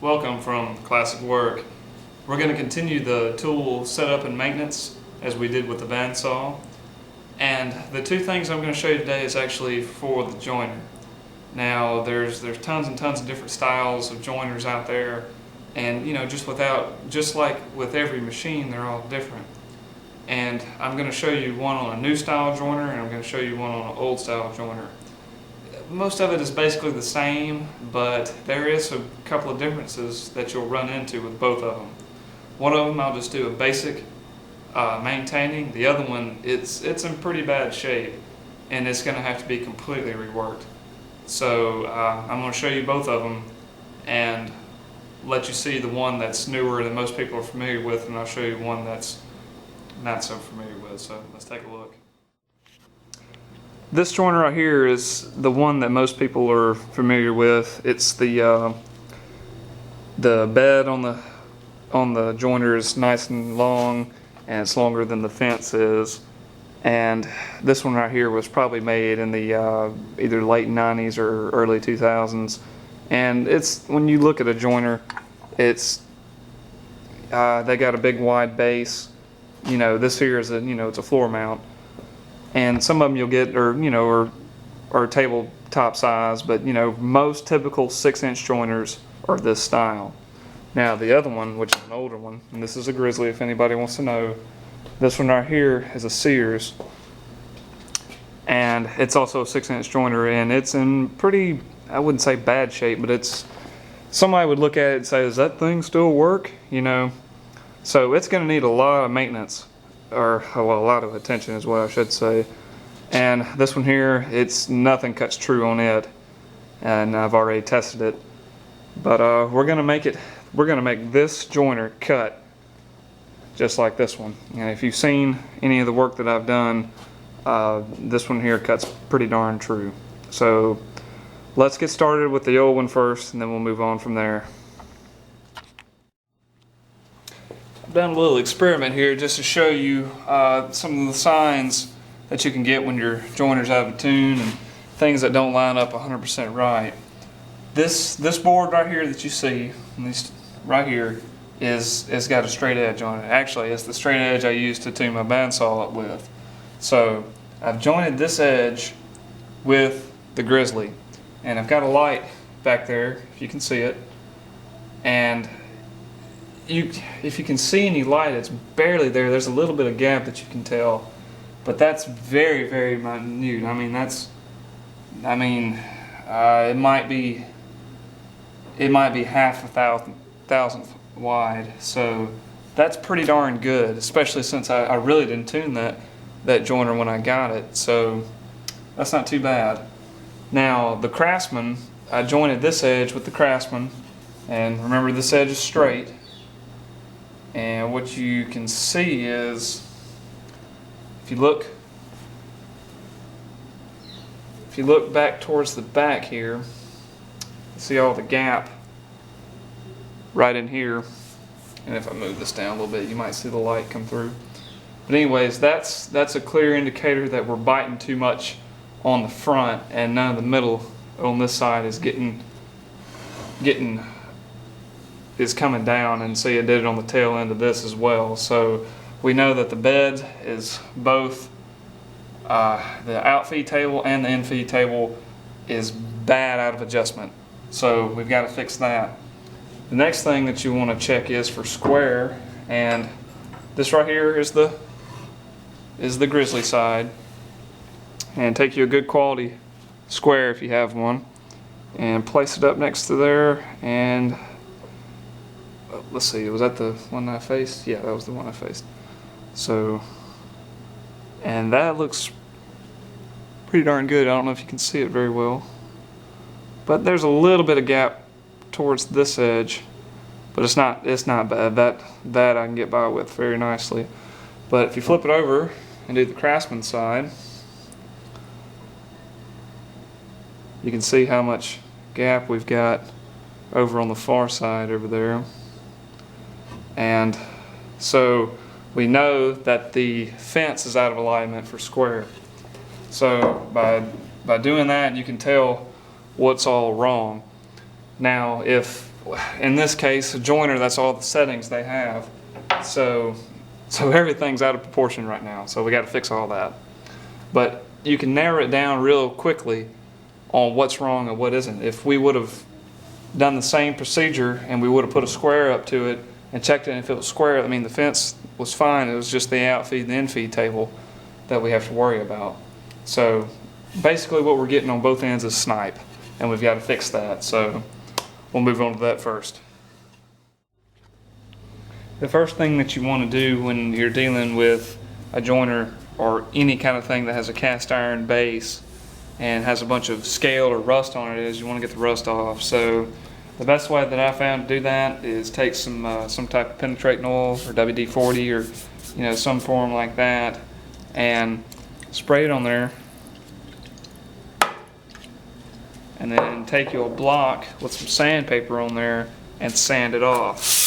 Welcome from Classic Work. We're going to continue the tool setup and maintenance as we did with the bandsaw. And the two things I'm going to show you today is actually for the joiner. Now there's tons and tons of different styles of joiners out there, and just like with every machine, they're all different. And I'm going to show you one on a new style joiner, and I'm going to show you one on an old style joiner. Most of it is basically the same, but there is a couple of differences that you'll run into with both of them. One of them I'll just do a basic maintaining. The other one, it's in pretty bad shape, and it's going to have to be completely reworked. So I'm going to show you both of them and let you see the one that's newer that most people are familiar with, and I'll show you one that's not so familiar with. So let's take a look. This joiner right here is the one that most people are familiar with. It's the bed on the joiner is nice and long, and it's longer than the fence is. And this one right here was probably made in the either late 90s or early 2000s. And it's, when you look at a joiner, it's they got a big wide base. This here is it's a floor mount. And some of them you'll get are tabletop size, but most typical 6-inch joiners are this style. Now the other one, which is an older one, and this is a Grizzly if anybody wants to know, this one right here is a Sears, and it's also a 6-inch joiner, and it's in pretty, I wouldn't say bad shape, but it's, somebody would look at it and say, does that thing still work? So it's going to need a lot of maintenance, or a lot of attention is what I should say. And this one here, nothing cuts true on it, and I've already tested it. But we're gonna make this joiner cut just like this one. And if you've seen any of the work that I've done, this one here cuts pretty darn true. So let's get started with the old one first, and then we'll move on from there. I've done a little experiment here just to show you some of the signs that you can get when your joiner's out of tune and things that don't line up 100% right. This board right here that you see, at least right here, is got a straight edge on it. Actually, it's the straight edge I use to tune my bandsaw up with. So I've jointed this edge with the Grizzly, and I've got a light back there if you can see it, and if you can see any light, it's barely there. There's a little bit of gap that you can tell, but that's very, very minute. It might be half a thousandth wide. So that's pretty darn good, especially since I really didn't tune that joiner when I got it. So that's not too bad. Now the Craftsman, I jointed this edge with the Craftsman, and remember this edge is straight. And what you can see is, if you look back towards the back here, you see all the gap right in here. And if I move this down a little bit, you might see the light come through. But anyways, that's a clear indicator that we're biting too much on the front, and none of the middle on this side is is coming down. And see, I did it on the tail end of this as well. So we know that the bed is both the out feed table and the in feed table is bad out of adjustment. So we've got to fix that. The next thing that you want to check is for square, and this right here is the Grizzly side. And take you a good quality square if you have one, and place it up next to there. And let's see, was that the one I faced? Yeah, that was the one I faced. So, and that looks pretty darn good. I don't know if you can see it very well, but there's a little bit of gap towards this edge, but it's not bad. That I can get by with very nicely. But if you flip it over and do the Craftsman side, you can see how much gap we've got over on the far side over there. And so we know that the fence is out of alignment for square. So by doing that, you can tell what's all wrong. Now, if in this case, a joiner, that's all the settings they have. So everything's out of proportion right now. So we got to fix all that. But you can narrow it down real quickly on what's wrong and what isn't. If we would have done the same procedure and we would have put a square up to it and checked it, and if it was square, I mean the fence was fine. It was just the outfeed and the infeed table that we have to worry about. So basically what we're getting on both ends is snipe, and we've got to fix that. So we'll move on to that first. The first thing that you want to do when you're dealing with a joiner or any kind of thing that has a cast iron base and has a bunch of scale or rust on it is you want to get the rust off. So the best way that I found to do that is take some type of penetrating oil or WD-40 or some form like that and spray it on there, and then take your block with some sandpaper on there and sand it off.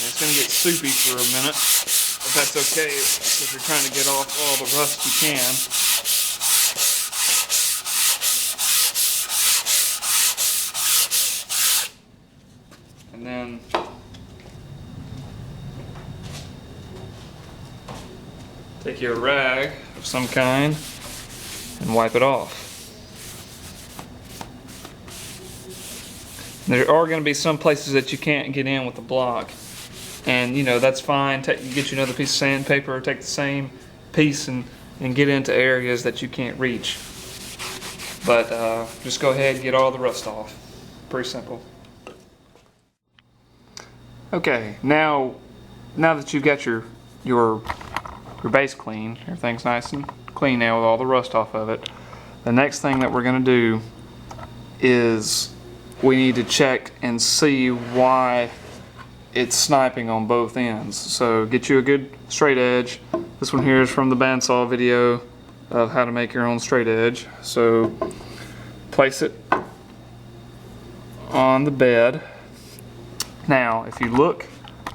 It's going to get soupy for a minute, but that's okay if you're trying to get off all the rust you can. And then take your rag of some kind and wipe it off. There are going to be some places that you can't get in with the block. And that's fine. Get you another piece of sandpaper or take the same piece and get into areas that you can't reach. But just go ahead and get all the rust off. Pretty simple. Okay, now that you've got your base clean, everything's nice and clean now with all the rust off of it, the next thing that we're going to do is we need to check and see why it's sniping on both ends. So get you a good straight edge. This one here is from the bandsaw video of how to make your own straight edge. So place it on the bed. Now if you look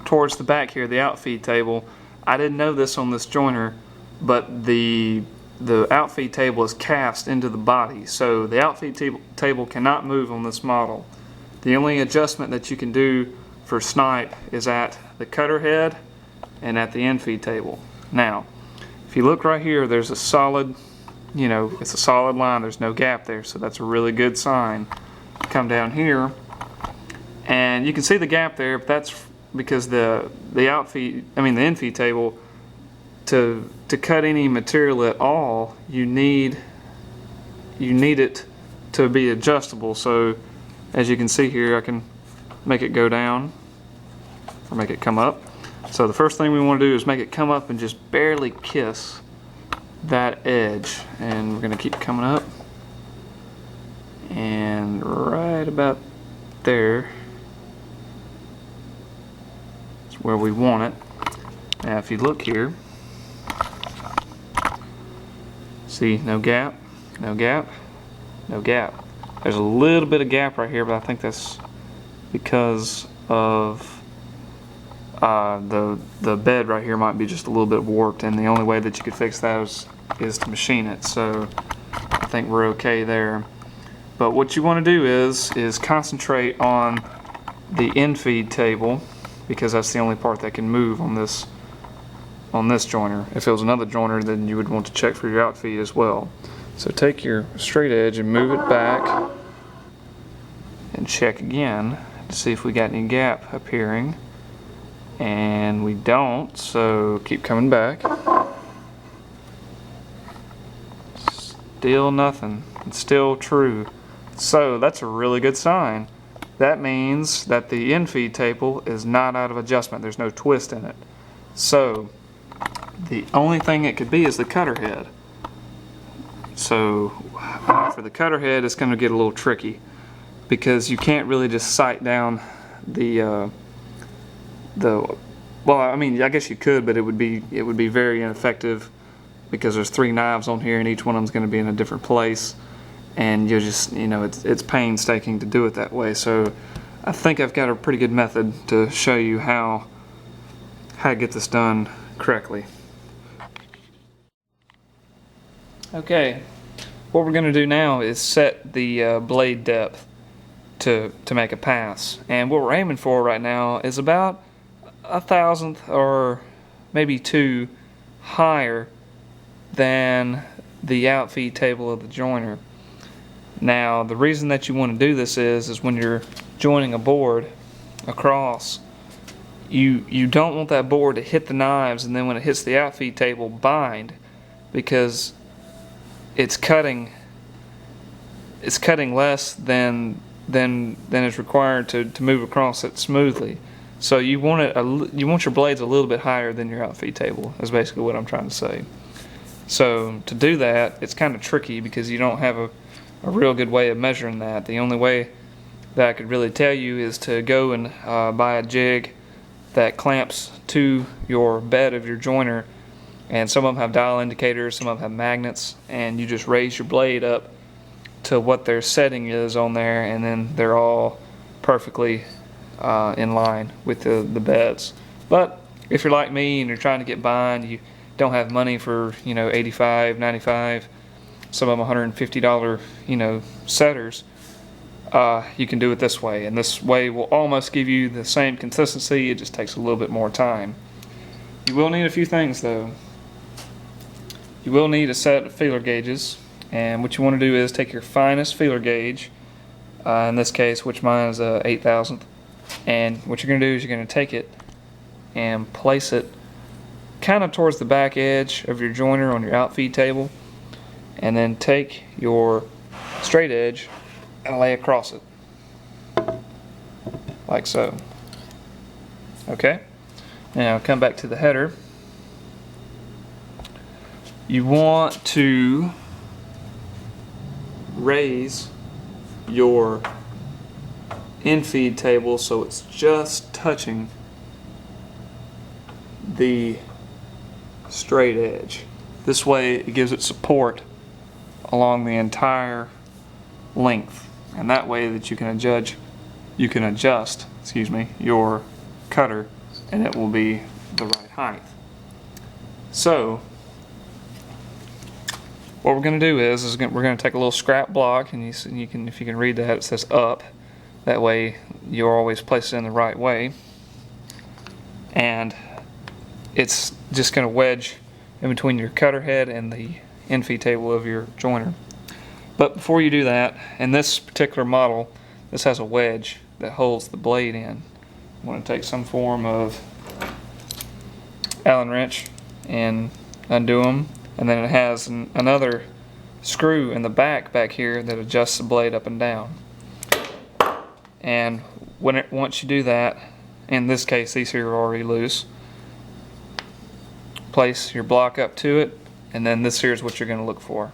towards the back here, the outfeed table, I didn't know this on this joiner, but the outfeed table is cast into the body, so the outfeed table cannot move on this model. The only adjustment that you can do for snipe is at the cutter head and at the infeed table. Now, if you look right here, there's a solid, it's a solid line. There's no gap there, so that's a really good sign. Come down here, and you can see the gap there, but that's because the infeed table, to cut any material at all, you need it to be adjustable. So as you can see here, I can make it go down or make it come up. So the first thing we want to do is make it come up and just barely kiss that edge, and we're going to keep coming up, and right about there is where we want it. Now if you look here, see, no gap, no gap, no gap. There's a little bit of gap right here, but I think that's because of the bed right here might be just a little bit warped, and the only way that you could fix that is to machine it. So I think we're okay there. But what you want to do is concentrate on the infeed table, because that's the only part that can move on this joiner. If it was another joiner, then you would want to check for your outfeed as well. So take your straight edge and move it back and check again to see if we got any gap appearing, and we don't, so keep coming back. Still nothing. It's still true. So that's a really good sign. That means that the infeed table is not out of adjustment. There's no twist in it. So the only thing it could be is the cutter head. So for the cutter head, it's going to get a little tricky, because you can't really just sight down well, I mean, I guess you could, but it would be very ineffective, because there's 3 knives on here and each one of them's going to be in a different place, and you're just, it's painstaking to do it that way. So I think I've got a pretty good method to show you how to get this done correctly. Okay, what we're going to do now is set the blade depth to make a pass. And what we're aiming for right now is about 1/1000th or maybe 2 higher than the outfeed table of the joiner. Now the reason that you want to do this is when you're joining a board across, you don't want that board to hit the knives and then when it hits the outfeed table bind, because it's cutting less than is required to move across it smoothly. So you want your blades a little bit higher than your outfeed table, is basically what I'm trying to say. So to do that, it's kind of tricky because you don't have a real good way of measuring that. The only way that I could really tell you is to go and buy a jig that clamps to your bed of your joiner, and some of them have dial indicators, some of them have magnets, and you just raise your blade up to what their setting is on there, and then they're all perfectly in line with the beds. But if you're like me and you're trying to get by and you don't have money for, $85, $95, some of them $150, setters, you can do it this way, and this way will almost give you the same consistency. It just takes a little bit more time. You will need a few things though. You will need a set of feeler gauges, and what you want to do is take your finest feeler gauge, in this case, which mine is a 1/8000th, and what you're going to do is you're going to take it and place it kind of towards the back edge of your joiner on your outfeed table, and then take your straight edge and lay across it like so. Okay, now come back to the header. You want to raise your infeed table so it's just touching the straight edge. This way it gives it support along the entire length, and that way that you can adjust your cutter, and it will be the right height. So what we're going to do is we're going to take a little scrap block, and you can, if you can read that, it says up. That way you're always placed in the right way, and it's just going to wedge in between your cutter head and the infeed table of your joiner. But before you do that, in this particular model, this has a wedge that holds the blade in. You want to take some form of Allen wrench and undo them, and then it has another screw in the back here that adjusts the blade up and down. And once you do that, in this case these here are already loose, place your block up to it, and then this here is what you're going to look for.